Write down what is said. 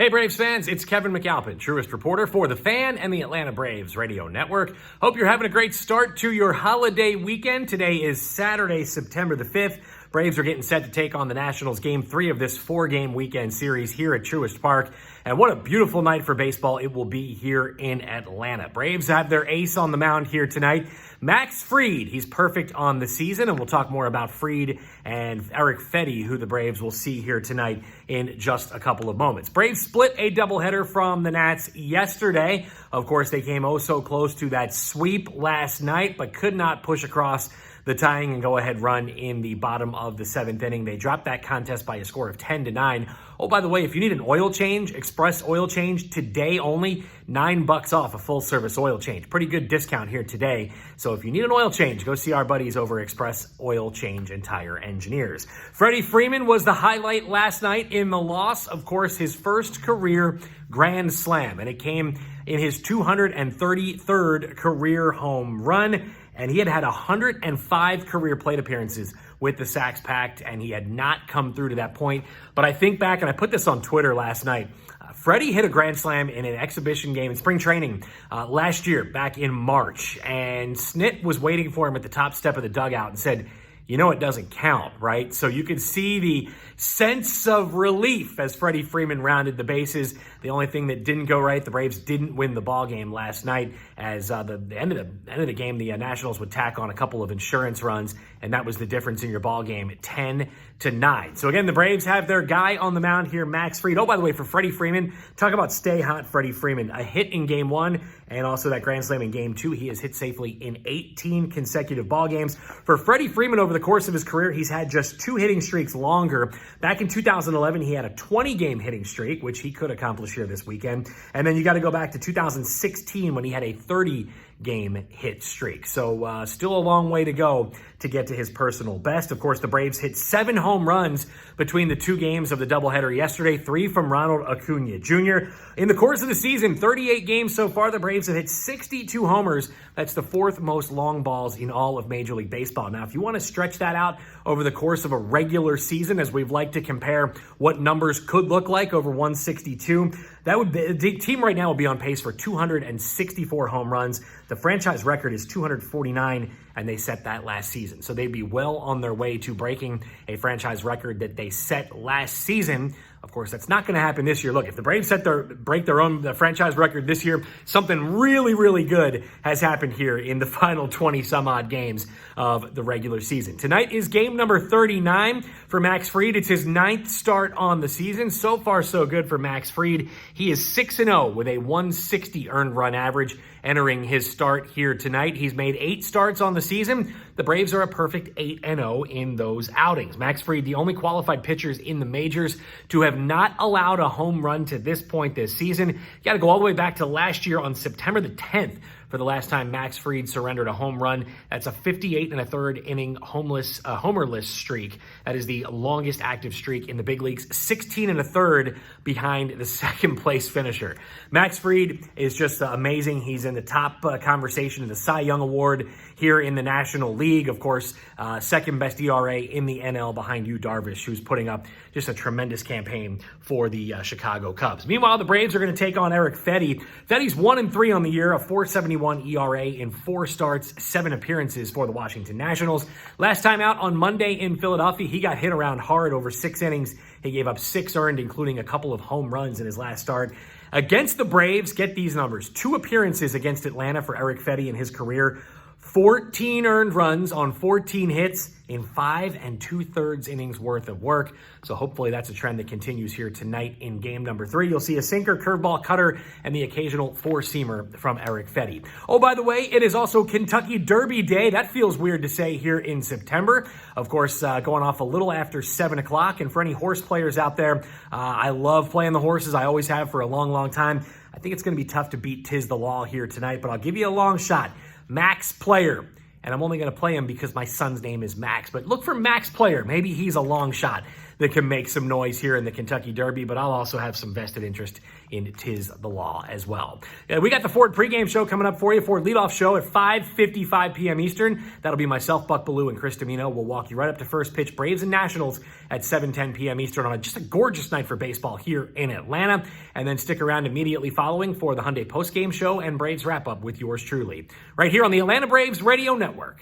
Hey Braves fans, it's Kevin McAlpin, Truist reporter for The Fan and the Atlanta Braves Radio Network. Hope you're having a great start to your holiday weekend. Today is Saturday, September the 5th. Braves are getting set to take on the Nationals Game 3 of this 4-game weekend series here at Truist Park. And what a beautiful night for baseball it will be here in Atlanta. Braves have their ace on the mound here tonight, Max Fried. He's perfect on the season, and we'll talk more about Fried and Eric Freddie, who the Braves will see here tonight in just a couple of moments. Braves split a doubleheader from the Nats yesterday. Of course, they came oh so close to that sweep last night, but could not push across the tying and go-ahead run in the bottom of the 7th inning. They dropped that contest by a score of 10-9. Oh, by the way, if you need an oil change, express oil change, today only, $9 off a full-service oil change. Pretty good discount here today. So if you need an oil change, go see our buddies over Express Oil Change and Tire Engineers. Freddie Freeman was the highlight last night in the loss. Of course, his first career grand slam, and it came in his 233rd career home run. And he had 105 career plate appearances with the Sox Pact, and he had not come through to that point. But I think back, and I put this on Twitter last night, Freddie hit a grand slam in an exhibition game in spring training last year, back in March. And Snit was waiting for him at the top step of the dugout and said, you know it doesn't count, right? So you could see the sense of relief as Freddie Freeman rounded the bases. The only thing that didn't go right, the Braves didn't win the ball game last night. As the end of the game, the Nationals would tack on a couple of insurance runs, and that was the difference in your ball game at 10-9. So again, the Braves have their guy on the mound here, Max Fried. Oh, by the way, for Freddie Freeman, talk about stay hot, Freddie Freeman. A hit in Game 1 and also that grand slam in Game 2. He has hit safely in 18 consecutive ball games. For Freddie Freeman, over the course of his career, he's had just 2 hitting streaks longer. Back in 2011, he had a 20-game hitting streak, which he could accomplish here this weekend. And then you got to go back to 2016 when he had a 30-game hit streak. So still a long way to go to get to his personal best. Of course, the Braves hit 7 home runs between the 2 games of the doubleheader yesterday, 3 from Ronald Acuna Jr. In the course of the season, 38 games so far, the Braves have hit 62 homers. That's the 4th most long balls in all of Major League Baseball. Now, if you want to stretch that out over the course of a regular season, as we've liked to compare what numbers could look like over 162, that would be, the team right now will be on pace for 264 home runs. The franchise record is 249, and they set that last season. So they'd be well on their way to breaking a franchise record that they set last season. Of course, that's not going to happen this year. Look, if the Braves break their own franchise record this year, something really, really good has happened here in the final 20-some-odd games of the regular season. Tonight is game number 39 for Max Fried. It's his 9th start on the season. So far, so good for Max Fried. He is 6-0 with a 160 earned run average entering his start here tonight. He's made 8 starts on the season. The Braves are a perfect 8-0 in those outings. Max Fried, the only qualified pitchers in the majors to have not allowed a home run to this point this season. You got to go all the way back to last year on September the 10th for the last time Max Fried surrendered a home run. That's a 58-1/3 inning homerless streak. That is the longest active streak in the big leagues, 16-1/3 behind the second place finisher. Max Fried is just amazing. He's in the top conversation in the Cy Young Award here in the National League. Of course, second best ERA in the NL behind Yu Darvish, who's putting up just a tremendous campaign for the Chicago Cubs. Meanwhile, the Braves are going to take on Eric Freddie. Freddie's 1-3 on the year, a 4.71 ERA in 4 starts, 7 appearances for the Washington Nationals. Last time out on Monday in Philadelphia, he got hit around hard over 6 innings. He gave up 6 earned, including a couple of home runs in his last start. Against the Braves, get these numbers. 2 appearances against Atlanta for Eric Freddie in his career. 14 earned runs on 14 hits in 5 2/3 innings worth of work. So hopefully that's a trend that continues here tonight in game number 3. You'll see a sinker, curveball, cutter, and the occasional 4-seamer from Eric Freddie. Oh, by the way, it is also Kentucky Derby Day. That feels weird to say here in September. Of course, going off a little after 7 o'clock. And for any horse players out there, I love playing the horses. I always have for a long, long time. I think it's going to be tough to beat Tiz the Law here tonight, but I'll give you a long shot. Max Player. And I'm only going to play him because my son's name is Max. But look for Max Player. Maybe he's a long shot. that can make some noise here in the Kentucky Derby, but I'll also have some vested interest in Tis the Law as well. We got the Ford pregame show coming up for you. Ford leadoff show at 5:55 p.m. Eastern. That'll be myself, Buck Bellew, and Chris Domino. We'll walk you right up to first pitch, Braves and Nationals at 7:10 p.m. Eastern on just a gorgeous night for baseball here in Atlanta. And then stick around immediately following for the Hyundai postgame show and Braves wrap-up with yours truly, right here on the Atlanta Braves Radio Network.